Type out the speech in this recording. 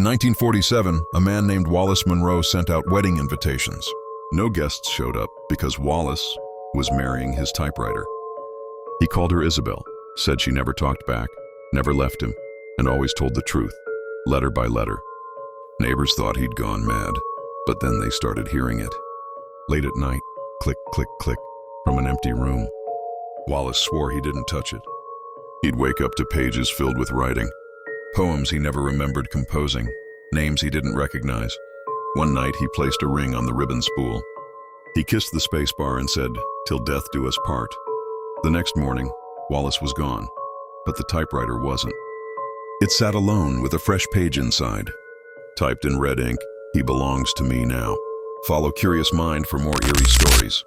1947, a man named Wallace Monroe sent out wedding invitations. No guests showed up because Wallace was marrying his typewriter. He called her Isabel, said she never talked back, never left him, and always told the truth, letter by letter. Neighbors thought he'd gone mad, but then they started hearing it. Late at night, click, click, click, from an empty room. Wallace swore he didn't touch it. He'd wake up to pages filled with writing, poems he never remembered composing, names he didn't recognize. One night he placed a ring on the ribbon spool. He kissed the spacebar and said, "Till death do us part." The next morning, Wallace was gone, but the typewriter wasn't. It sat alone with a fresh page inside. Typed in red ink, "He belongs to me now." Follow Curious Mind for more eerie stories.